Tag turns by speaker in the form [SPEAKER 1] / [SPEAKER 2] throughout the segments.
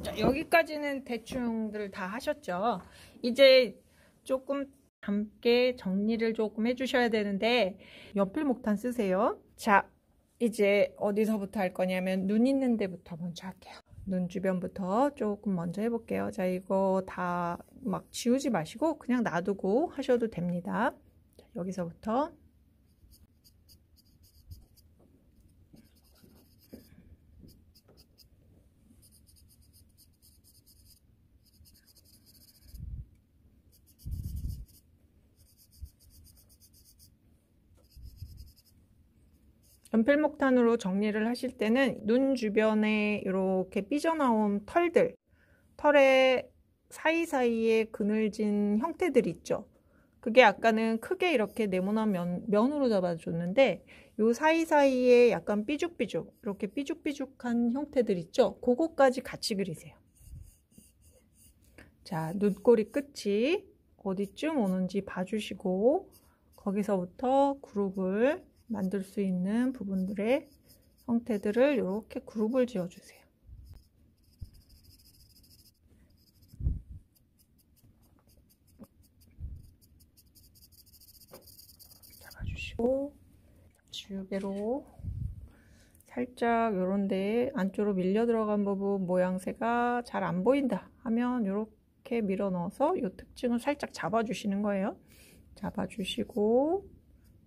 [SPEAKER 1] 자, 여기까지는 대충들 다 하셨죠? 이제 조금 함께 정리를 조금 해주셔야 되는데 연필 목탄 쓰세요. 자, 이제 어디서부터 할 거냐면 눈 있는 데부터 먼저 할게요. 눈 주변부터 조금 먼저 해볼게요. 자, 이거 다 막 지우지 마시고 그냥 놔두고 하셔도 됩니다. 자, 여기서부터 연필목탄으로 정리를 하실 때는 눈 주변에 이렇게 삐져나온 털들, 털의 사이사이에 그늘진 형태들 있죠. 그게 아까는 크게 이렇게 네모난 면으로 잡아줬는데 요 사이사이에 약간 삐죽삐죽 이렇게 삐죽삐죽한 형태들 있죠. 그거까지 같이 그리세요. 자, 눈꼬리 끝이 어디쯤 오는지 봐주시고 거기서부터 그룹을 만들 수 있는 부분들의 형태들을 이렇게 그룹을 지어주세요. 잡아주시고 지우개로 살짝 요런데 안쪽으로 밀려 들어간 부분 모양새가 잘 안 보인다 하면 이렇게 밀어 넣어서 이 특징을 살짝 잡아주시는 거예요. 잡아주시고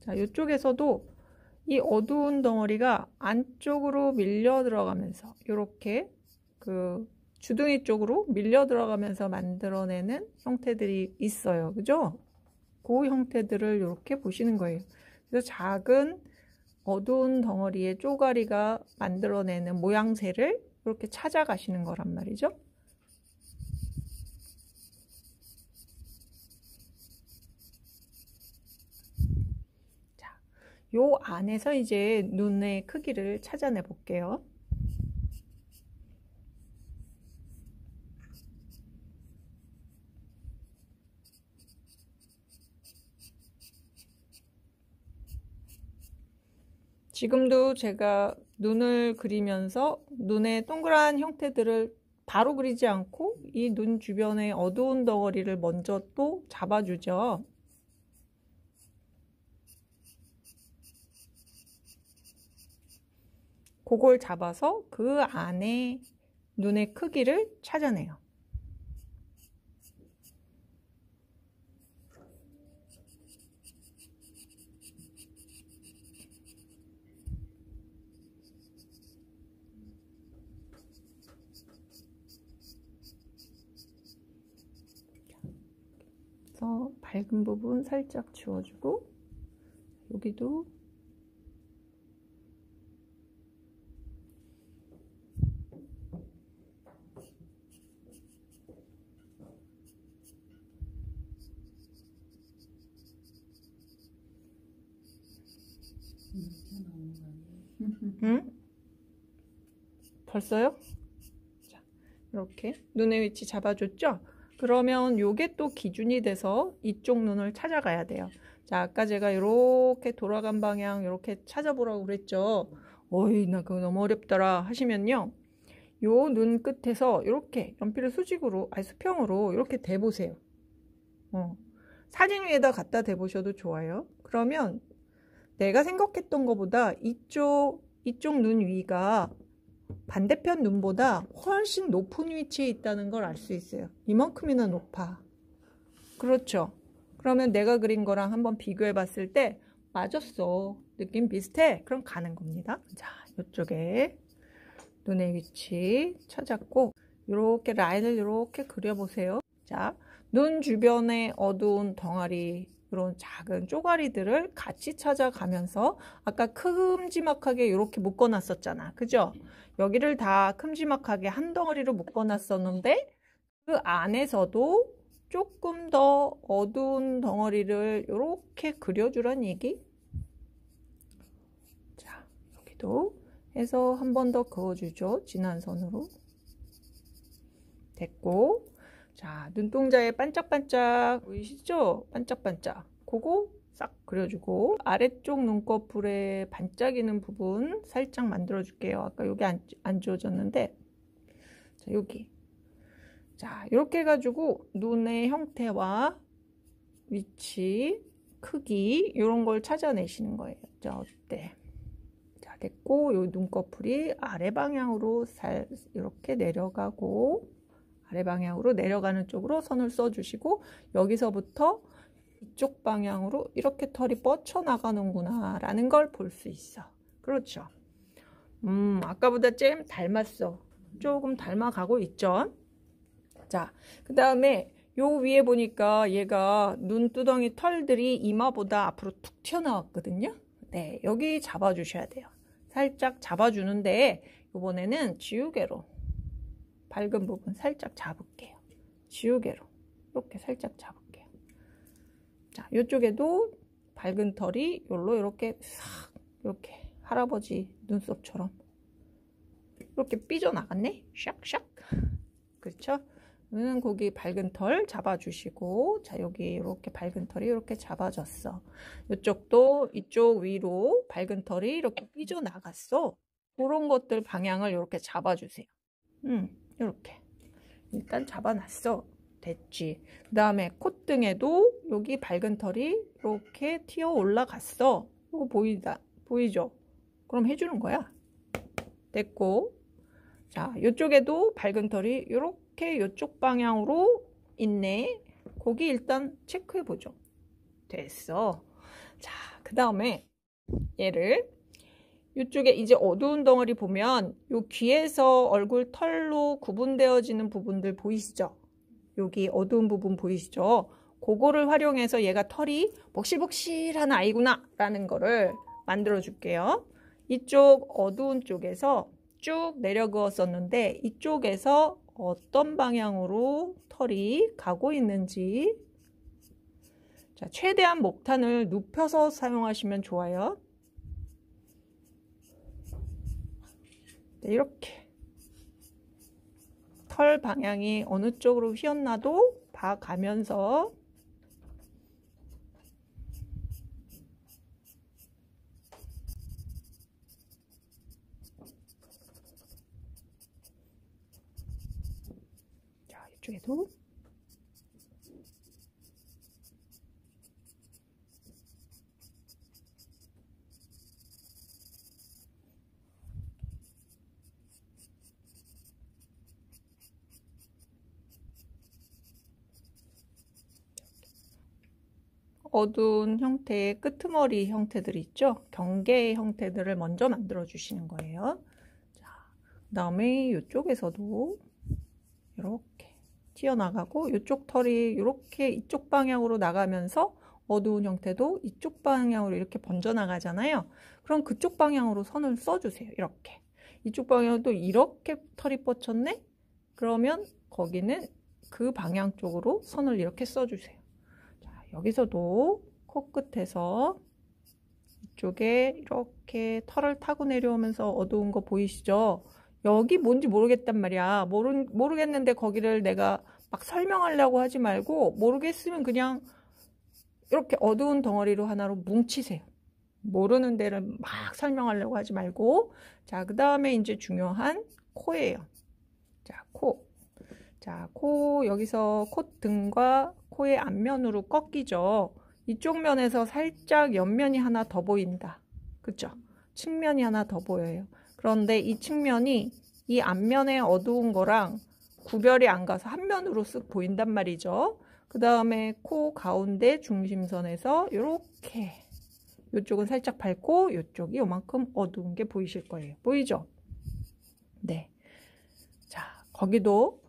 [SPEAKER 1] 자, 이쪽에서도 이 어두운 덩어리가 안쪽으로 밀려 들어가면서 이렇게 그 주둥이 쪽으로 밀려 들어가면서 만들어내는 형태들이 있어요. 그죠? 그 형태들을 이렇게 보시는 거예요. 그래서 작은 어두운 덩어리의 쪼가리가 만들어내는 모양새를 이렇게 찾아가시는 거란 말이죠. 요 안에서 이제 눈의 크기를 찾아내 볼게요. 지금도 제가 눈을 그리면서 눈의 동그란 형태들을 바로 그리지 않고 이 눈 주변의 어두운 덩어리를 먼저 또 잡아주죠. 그걸 잡아서 그 안에 눈의 크기를 찾아내요. 그래서 밝은 부분 살짝 지워주고 여기도 응? 벌써요? 자, 이렇게 눈의 위치 잡아줬죠? 그러면 요게 또 기준이 돼서 이쪽 눈을 찾아가야 돼요. 자, 아까 제가 이렇게 돌아간 방향 이렇게 찾아보라고 그랬죠? 어이, 나 그거 너무 어렵더라 하시면요. 요 눈 끝에서 이렇게 연필을 수직으로, 아니 수평으로 이렇게 대보세요. 사진 위에다 갖다 대보셔도 좋아요. 그러면 내가 생각했던 것보다 이쪽 눈 위가 반대편 눈보다 훨씬 높은 위치에 있다는 걸 알 수 있어요. 이만큼이나 높아. 그렇죠? 그러면 내가 그린 거랑 한번 비교해 봤을 때 맞았어. 느낌 비슷해. 그럼 가는 겁니다. 자, 이쪽에 눈의 위치 찾았고 이렇게 라인을 이렇게 그려보세요. 자, 눈 주변에 어두운 덩어리 이런 작은 쪼가리들을 같이 찾아가면서 아까 큼지막하게 이렇게 묶어놨었잖아. 그죠? 여기를 다 큼지막하게 한 덩어리로 묶어놨었는데 그 안에서도 조금 더 어두운 덩어리를 이렇게 그려주란 얘기. 자, 여기도 해서 한 번 더 그어주죠. 진한 선으로. 됐고. 자, 눈동자에 반짝반짝 보이시죠? 반짝반짝. 그거 싹 그려주고 아래쪽 눈꺼풀에 반짝이는 부분 살짝 만들어 줄게요. 아까 여기 안 지워졌는데 자, 여기 자, 이렇게 해가지고 눈의 형태와 위치, 크기 이런 걸 찾아내시는 거예요. 자, 어때? 자, 됐고 요 눈꺼풀이 아래 방향으로 이렇게 내려가고 아래 방향으로 내려가는 쪽으로 선을 써주시고 여기서부터 이쪽 방향으로 이렇게 털이 뻗쳐나가는구나 라는 걸 볼 수 있어. 그렇죠. 아까보다 좀 닮았어. 조금 닮아가고 있죠. 자, 그 다음에 요 위에 보니까 얘가 눈두덩이 털들이 이마보다 앞으로 툭 튀어나왔거든요. 네, 여기 잡아주셔야 돼요. 살짝 잡아주는데 이번에는 지우개로 밝은 부분 살짝 잡을게요. 지우개로 이렇게 살짝 잡을게요. 자, 이쪽에도 밝은 털이 요로 이렇게 싹 이렇게 할아버지 눈썹처럼 이렇게 삐져나갔네. 샥샥. 그렇죠? 거기 밝은 털 잡아주시고, 자, 여기 이렇게 밝은 털이 이렇게 잡아졌어. 이쪽도 이쪽 위로 밝은 털이 이렇게 삐져나갔어. 그런 것들 방향을 이렇게 잡아주세요. 이렇게 일단 잡아놨어. 됐지. 그 다음에 콧등에도 여기 밝은 털이 이렇게 튀어 올라갔어. 이거 보이죠? 그럼 해주는 거야. 됐고, 자, 이쪽에도 밝은 털이 이렇게 이쪽 방향으로 있네. 거기 일단 체크해 보죠. 됐어. 자, 그 다음에 얘를 이쪽에 이제 어두운 덩어리 보면 요 귀에서 얼굴 털로 구분되어지는 부분들 보이시죠? 여기 어두운 부분 보이시죠? 그거를 활용해서 얘가 털이 복실복실한 아이구나 라는 거를 만들어 줄게요. 이쪽 어두운 쪽에서 쭉 내려 그었었는데 이쪽에서 어떤 방향으로 털이 가고 있는지, 자, 최대한 목탄을 눕혀서 사용하시면 좋아요. 네, 이렇게 털 방향이 어느 쪽으로 휘었나도 봐가면서 이쪽에도 어두운 형태의 끄트머리 형태들 있죠? 경계의 형태들을 먼저 만들어 주시는 거예요. 자, 그 다음에 이쪽에서도 이렇게 튀어나가고 이쪽 털이 이렇게 이쪽 방향으로 나가면서 어두운 형태도 이쪽 방향으로 이렇게 번져나가잖아요. 그럼 그쪽 방향으로 선을 써주세요. 이렇게. 이쪽 방향도 이렇게 털이 뻗쳤네? 그러면 거기는 그 방향 쪽으로 선을 이렇게 써주세요. 자, 여기서도 코끝에서 이쪽에 이렇게 털을 타고 내려오면서 어두운 거 보이시죠? 여기 뭔지 모르겠단 말이야. 모르겠는데 거기를 내가 막 설명하려고 하지 말고 모르겠으면 그냥 이렇게 어두운 덩어리로 하나로 뭉치세요. 모르는 데를 막 설명하려고 하지 말고. 자, 그 다음에 이제 중요한 코예요. 자, 코. 자, 코 여기서 콧등과 코의 앞면으로 꺾이죠. 이쪽 면에서 살짝 옆면이 하나 더 보인다. 그쵸? 측면이 하나 더 보여요. 그런데 이 측면이 이 앞면에 어두운 거랑 구별이 안 가서 한 면으로 쓱 보인단 말이죠. 그 다음에 코 가운데 중심선에서 이렇게 이쪽은 살짝 밝고 이쪽이 요만큼 어두운 게 보이실 거예요. 보이죠? 네. 자, 거기도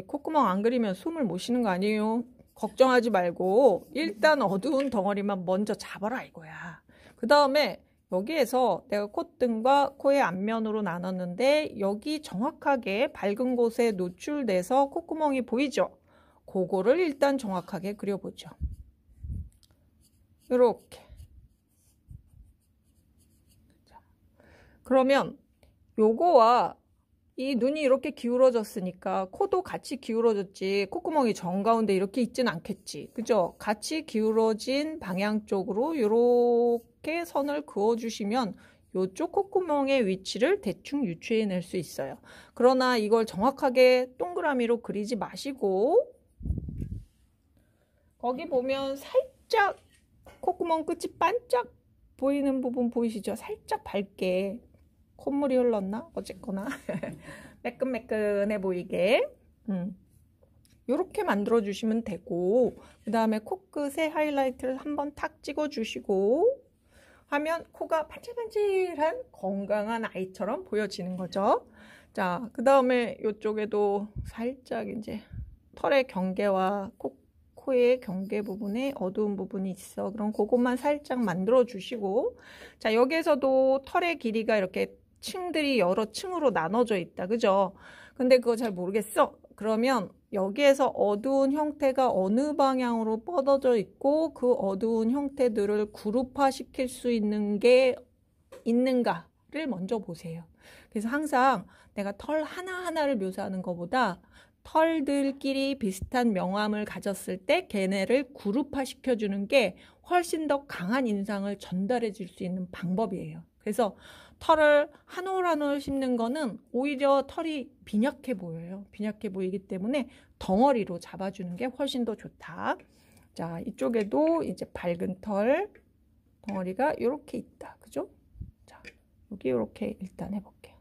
[SPEAKER 1] 콧구멍 안 그리면 숨을 못 쉬는 거 아니에요? 걱정하지 말고 일단 어두운 덩어리만 먼저 잡아라 이거야. 그 다음에 여기에서 내가 콧등과 코의 앞면으로 나눴는데 여기 정확하게 밝은 곳에 노출돼서 콧구멍이 보이죠? 그거를 일단 정확하게 그려보죠. 이렇게. 자, 그러면 요거와 이 눈이 이렇게 기울어졌으니까 코도 같이 기울어졌지 콧구멍이 정가운데 이렇게 있진 않겠지. 그죠? 같이 기울어진 방향 쪽으로 이렇게 선을 그어주시면 이쪽 콧구멍의 위치를 대충 유추해낼 수 있어요. 그러나 이걸 정확하게 동그랗게 동그라미로 그리지 마시고 거기 보면 살짝 콧구멍 끝이 반짝 보이는 부분 보이시죠? 살짝 밝게 콧물이 흘렀나? 어쨌거나 매끈매끈해 보이게 이렇게 만들어 주시면 되고, 그 다음에 코끝에 하이라이트를 한번 탁 찍어 주시고 하면 코가 반질반질한 건강한 아이처럼 보여지는 거죠. 자, 그 다음에 이쪽에도 살짝 이제 털의 경계와 코의 경계 부분에 어두운 부분이 있어. 그럼 그것만 살짝 만들어 주시고, 자, 여기에서도 털의 길이가 이렇게 층들이 여러 층으로 나눠져 있다. 그죠? 근데 그거 잘 모르겠어. 그러면 여기에서 어두운 형태가 어느 방향으로 뻗어져 있고 그 어두운 형태들을 그룹화 시킬 수 있는 게 있는가를 먼저 보세요. 그래서 항상 내가 털 하나하나를 묘사하는 것보다 털들끼리 비슷한 명암을 가졌을 때 걔네를 그룹화 시켜주는 게 훨씬 더 강한 인상을 전달해 줄 수 있는 방법이에요. 그래서 털을 한 올 한 올 씹는 거는 오히려 털이 빈약해 보여요. 빈약해 보이기 때문에 덩어리로 잡아주는 게 훨씬 더 좋다. 자, 이쪽에도 이제 밝은 털 덩어리가 이렇게 있다. 그죠? 자, 여기 이렇게 일단 해볼게요.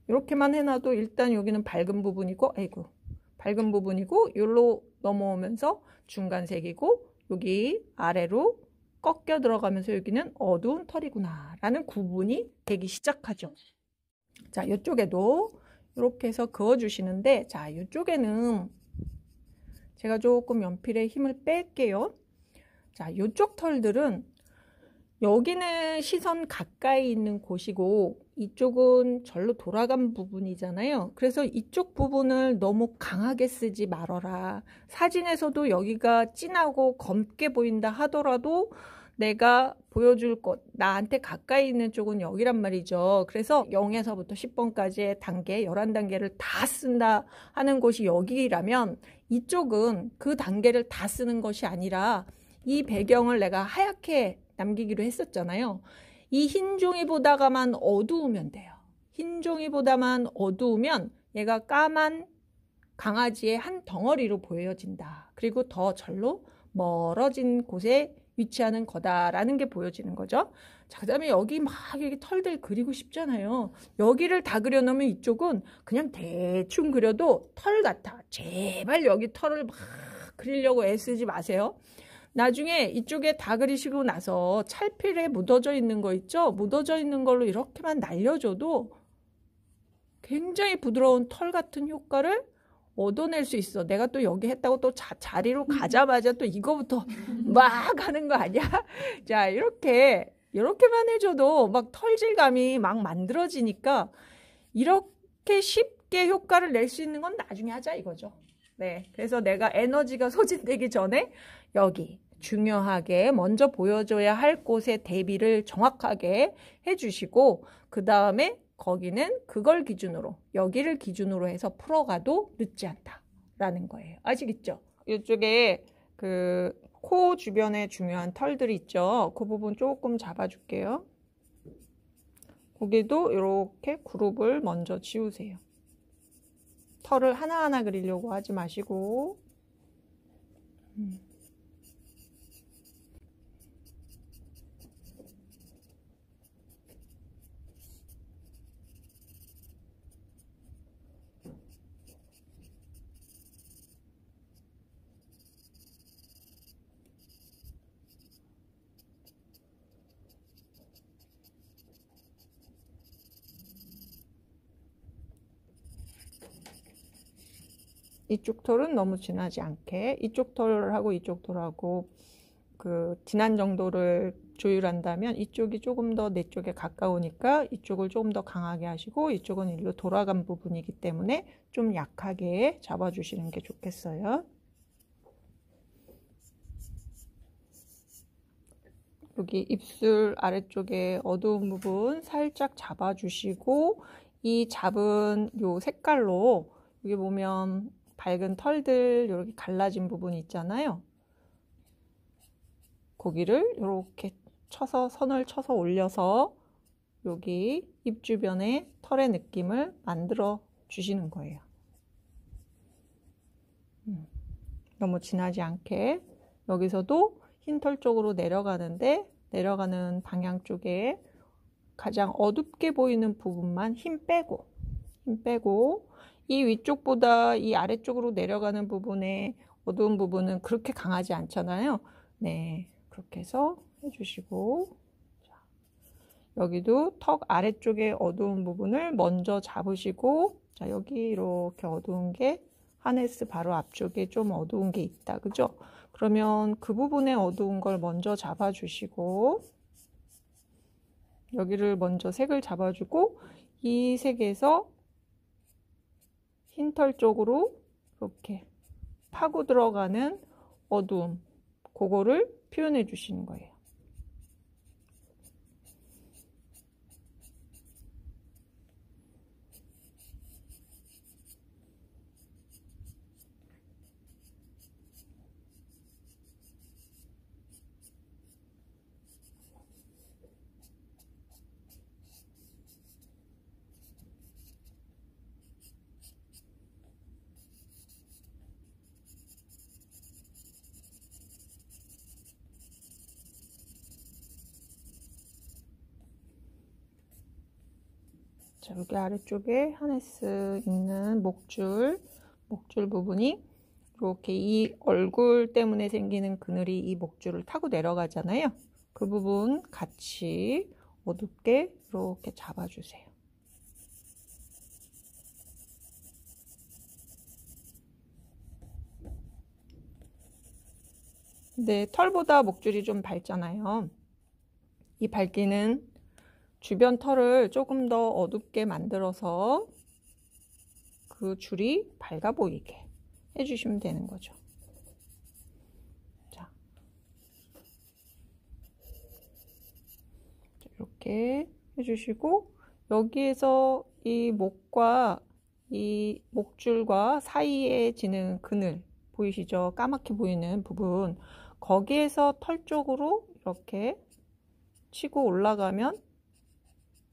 [SPEAKER 1] 이렇게만 해놔도 일단 여기는 밝은 부분이고, 아이고, 밝은 부분이고, 여기로 넘어오면서 중간색이고, 여기 아래로 꺾여 들어가면서 여기는 어두운 털이구나 라는 구분이 되기 시작하죠. 자, 이쪽에도 이렇게 해서 그어주시는데, 자, 이쪽에는 제가 조금 연필에 힘을 뺄게요. 자, 이쪽 털들은 여기는 시선 가까이 있는 곳이고 이쪽은 절로 돌아간 부분이잖아요. 그래서 이쪽 부분을 너무 강하게 쓰지 말아라. 사진에서도 여기가 진하고 검게 보인다 하더라도 내가 보여줄 것, 나한테 가까이 있는 쪽은 여기란 말이죠. 그래서 0에서부터 10번까지의 단계, 11단계를 다 쓴다 하는 곳이 여기라면 이쪽은 그 단계를 다 쓰는 것이 아니라 이 배경을 내가 하얗게 남기기로 했었잖아요. 이 흰 종이보다가만 어두우면 돼요. 흰 종이보다만 어두우면 얘가 까만 강아지의 한 덩어리로 보여진다. 그리고 더 절로 멀어진 곳에 위치하는 거다라는 게 보여지는 거죠. 자, 그 다음에 여기 막 이렇게 털들 그리고 싶잖아요. 여기를 다 그려놓으면 이쪽은 그냥 대충 그려도 털 같아. 제발 여기 털을 막 그리려고 애쓰지 마세요. 나중에 이쪽에 다 그리시고 나서 찰필에 묻어져 있는 거 있죠? 묻어져 있는 걸로 이렇게만 날려줘도 굉장히 부드러운 털 같은 효과를 얻어낼 수 있어. 내가 또 여기 했다고 또 자리로 가자마자 또 이거부터 막 하는 거 아니야? 자, 이렇게만 해줘도 막 털질감이 막 만들어지니까 이렇게 쉽게 효과를 낼 수 있는 건 나중에 하자 이거죠. 네, 그래서 내가 에너지가 소진되기 전에 여기 중요하게 먼저 보여줘야 할 곳의 대비를 정확하게 해주시고 그 다음에 거기는 그걸 기준으로 여기를 기준으로 해서 풀어가도 늦지 않다라는 거예요. 아시겠죠? 이쪽에 그 코 주변에 중요한 털들이 있죠. 그 부분 조금 잡아줄게요. 거기도 이렇게 그룹을 먼저 지우세요. 털을 하나하나 그리려고 하지 마시고 이쪽 털은 너무 진하지 않게 이쪽 털하고 이쪽 털하고 그 진한 정도를 조율한다면 이쪽이 조금 더 내 쪽에 가까우니까 이쪽을 조금 더 강하게 하시고 이쪽은 일로 돌아간 부분이기 때문에 좀 약하게 잡아주시는 게 좋겠어요. 여기 입술 아래쪽에 어두운 부분 살짝 잡아주시고 이 잡은 요 색깔로 여기 보면 밝은 털들 이렇게 갈라진 부분이 있잖아요. 거기를 이렇게 쳐서 선을 쳐서 올려서 여기 입 주변에 털의 느낌을 만들어 주시는 거예요. 너무 진하지 않게. 여기서도 흰 털 쪽으로 내려가는데 내려가는 방향 쪽에 가장 어둡게 보이는 부분만 힘 빼고 이 위쪽보다 이 아래쪽으로 내려가는 부분에 어두운 부분은 그렇게 강하지 않잖아요. 네, 그렇게 해서 해주시고, 자, 여기도 턱 아래쪽에 어두운 부분을 먼저 잡으시고, 자, 여기 이렇게 어두운 게 하네스 바로 앞쪽에 좀 어두운 게 있다, 그죠? 그러면 그 부분에 어두운 걸 먼저 잡아주시고, 여기를 먼저 색을 잡아주고, 이 색에서 흰털 쪽으로 이렇게 파고 들어가는 어두움, 그거를 표현해 주시는 거예요. 자, 여기 아래쪽에 하네스 있는 목줄 부분이 이렇게 이 얼굴 때문에 생기는 그늘이 이 목줄을 타고 내려가잖아요. 그 부분 같이 어둡게 이렇게 잡아주세요. 근데 털보다 목줄이 좀 밝잖아요. 이 밝기는 주변 털을 조금 더 어둡게 만들어서 그 줄이 밝아 보이게 해주시면 되는 거죠. 자, 이렇게 해주시고, 여기에서 이 목과 이 목줄과 사이에 지는 그늘 보이시죠? 까맣게 보이는 부분, 거기에서 털 쪽으로 이렇게 치고 올라가면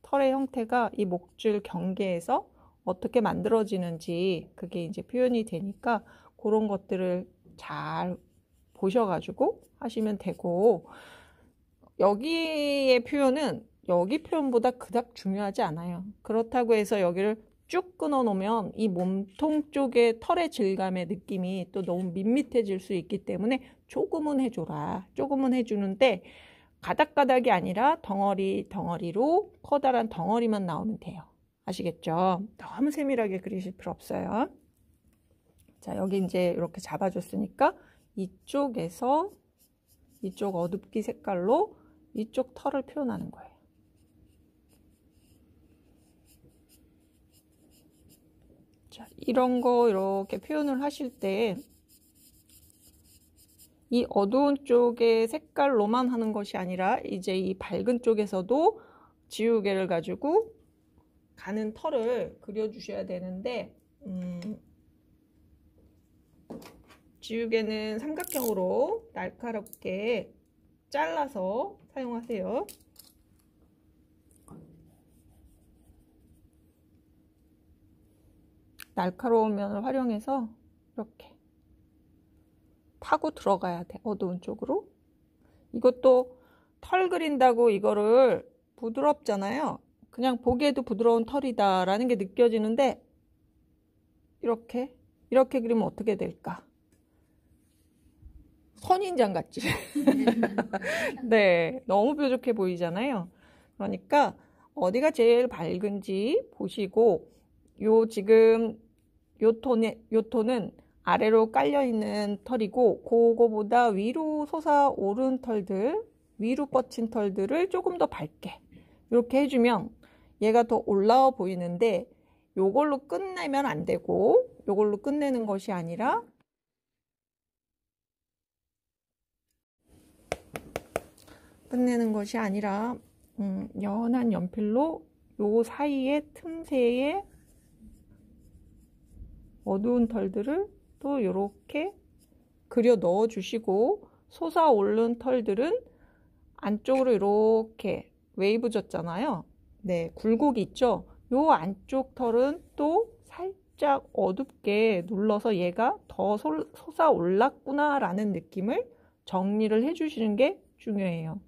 [SPEAKER 1] 털의 형태가 이 목줄 경계에서 어떻게 만들어지는지 그게 이제 표현이 되니까 그런 것들을 잘 보셔가지고 하시면 되고, 여기의 표현은 여기 표현보다 그닥 중요하지 않아요. 그렇다고 해서 여기를 쭉 끊어 놓으면 이 몸통 쪽의 털의 질감의 느낌이 또 너무 밋밋해질 수 있기 때문에 조금은 해줘라. 조금은 해주는데 가닥가닥이 아니라 덩어리로 커다란 덩어리만 나오면 돼요. 아시겠죠? 너무 세밀하게 그리실 필요 없어요. 자, 여기 이제 이렇게 잡아줬으니까 이쪽에서 이쪽 어둡기 색깔로 이쪽 털을 표현하는 거예요. 자, 이런 거 이렇게 표현을 하실 때 이 어두운 쪽의 색깔로만 하는 것이 아니라 이제 이 밝은 쪽에서도 지우개를 가지고 가는 털을 그려주셔야 되는데, 지우개는 삼각형으로 날카롭게 잘라서 사용하세요. 날카로운 면을 활용해서 이렇게 파고 들어가야 돼, 어두운 쪽으로. 이것도 털 그린다고 이거를 부드럽잖아요. 그냥 보기에도 부드러운 털이다 라는 게 느껴지는데 이렇게 그리면 어떻게 될까? 선인장 같지? 네, 너무 뾰족해 보이잖아요. 그러니까 어디가 제일 밝은지 보시고, 지금 요 톤은 아래로 깔려있는 털이고, 그거보다 위로 솟아오른 털들, 위로 뻗친 털들을 조금 더 밝게 이렇게 해주면 얘가 더 올라와 보이는데, 요걸로 끝내면 안 되고, 요걸로 끝내는 것이 아니라 연한 연필로 요 사이에 틈새에 어두운 털들을 또 이렇게 그려 넣어 주시고, 솟아오른 털들은 안쪽으로 이렇게 웨이브 졌잖아요. 네, 굴곡이 있죠. 요 안쪽 털은 또 살짝 살짝 어둡게 눌러서 얘가 더 솟아올랐구나 라는 느낌을 정리를 해주시는 게 중요해요.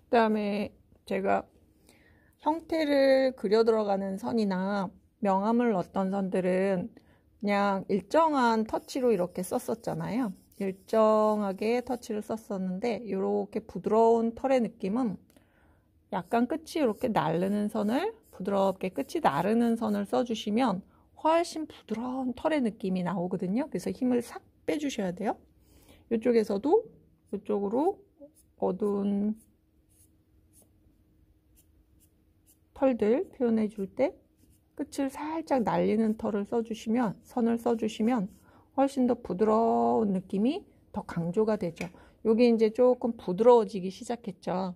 [SPEAKER 1] 그 다음에 제가 형태를 그려 들어가는 선이나 명암을 넣었던 선들은 그냥 일정한 터치로 이렇게 썼었잖아요. 일정하게 터치를 썼었는데 이렇게 부드러운 털의 느낌은 약간 끝이 이렇게 나르는 선을 부드럽게 끝이 나르는 선을 써주시면 훨씬 부드러운 털의 느낌이 나오거든요. 그래서 힘을 싹 빼주셔야 돼요. 이쪽에서도 이쪽으로 어두운 털들 표현해 줄 때 끝을 살짝 날리는 털을 써주시면 선을 써주시면 훨씬 더 부드러운 느낌이 더 강조가 되죠. 여기 이제 조금 부드러워지기 시작했죠.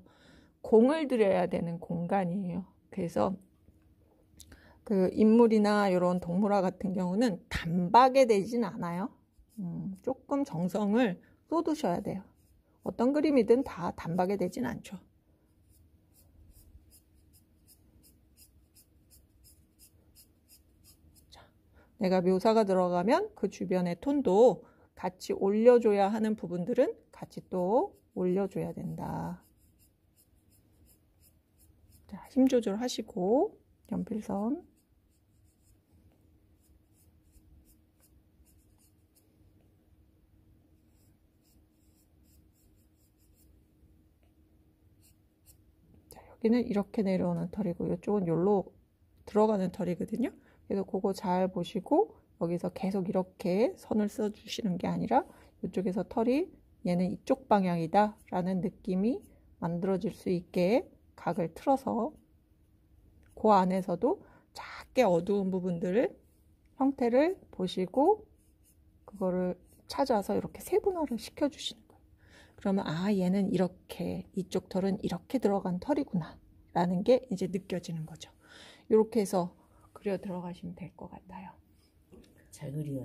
[SPEAKER 1] 공을 들여야 되는 공간이에요. 그래서 그 인물이나 이런 동물화 같은 경우는 단박에 되진 않아요. 조금 정성을 쏟으셔야 돼요. 어떤 그림이든 다 단박에 되진 않죠. 내가 묘사가 들어가면 그 주변의 톤도 같이 올려줘야 하는 부분들은 같이 또 올려줘야 된다. 자, 힘 조절하시고 연필선 자, 여기는 이렇게 내려오는 털이고 이쪽은 여기로 들어가는 털이거든요. 그래서 그거 잘 보시고 여기서 계속 이렇게 선을 써주시는 게 아니라 이쪽에서 털이 얘는 이쪽 방향이다 라는 느낌이 만들어질 수 있게 각을 틀어서 그 안에서도 작게 어두운 부분들을 형태를 보시고 그거를 찾아서 이렇게 세분화를 시켜주시는 거예요. 그러면 아 얘는 이렇게 이쪽 털은 이렇게 들어간 털이구나 라는 게 이제 느껴지는 거죠. 이렇게 해서 그려 들어가시면 될 것 같아요.
[SPEAKER 2] 잘 그려.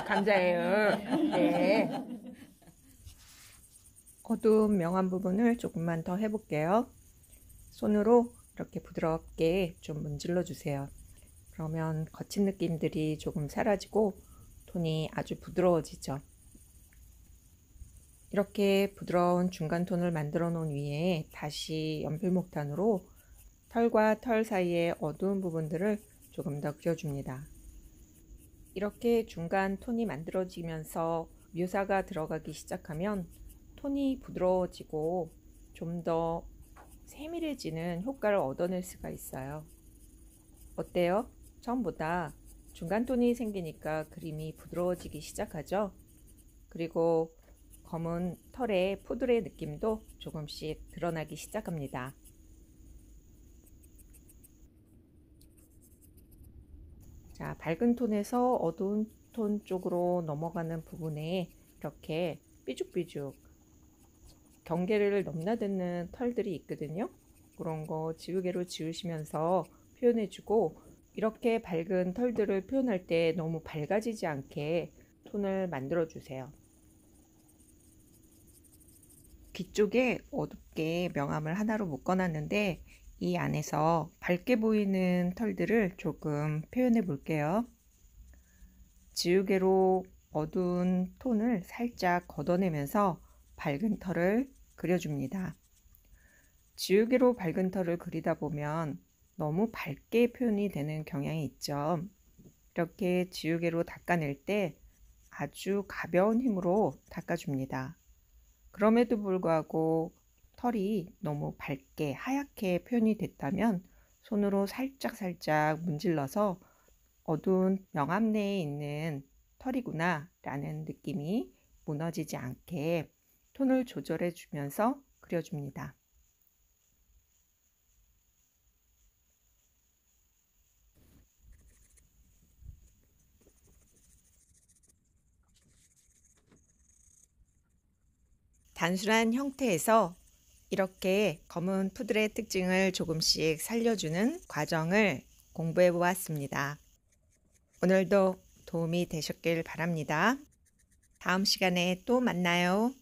[SPEAKER 1] 감사해요. 네. 어두운 명암 부분을 조금만 더 해볼게요. 손으로 이렇게 부드럽게 좀 문질러 주세요. 그러면 거친 느낌들이 조금 사라지고 톤이 아주 부드러워지죠. 이렇게 부드러운 중간 톤을 만들어 놓은 위에 다시 연필 목탄으로 털과 털 사이의 어두운 부분들을 조금 더 그려줍니다. 이렇게 중간 톤이 만들어지면서 묘사가 들어가기 시작하면 톤이 부드러워지고 좀 더 세밀해지는 효과를 얻어낼 수가 있어요. 어때요? 처음보다 중간 톤이 생기니까 그림이 부드러워지기 시작하죠. 그리고 검은 털의 푸들의 느낌도 조금씩 드러나기 시작합니다. 자, 밝은 톤에서 어두운 톤 쪽으로 넘어가는 부분에 이렇게 삐죽삐죽 경계를 넘나드는 털들이 있거든요. 그런 거 지우개로 지우시면서 표현해주고 이렇게 밝은 털들을 표현할 때 너무 밝아지지 않게 톤을 만들어 주세요. 귀 쪽에 어둡게 명암을 하나로 묶어놨는데 이 안에서 밝게 보이는 털들을 조금 표현해 볼게요. 지우개로 어두운 톤을 살짝 걷어내면서 밝은 털을 그려줍니다. 지우개로 밝은 털을 그리다 보면 너무 밝게 표현이 되는 경향이 있죠. 이렇게 지우개로 닦아낼 때 아주 가벼운 힘으로 닦아줍니다. 그럼에도 불구하고 털이 너무 밝게 하얗게 표현이 됐다면 손으로 살짝 문질러서 어두운 명암 내에 있는 털이구나 라는 느낌이 무너지지 않게 톤을 조절해 주면서 그려줍니다. 단순한 형태에서 이렇게 검은 푸들의 특징을 조금씩 살려주는 과정을 공부해 보았습니다. 오늘도 도움이 되셨길 바랍니다. 다음 시간에 또 만나요.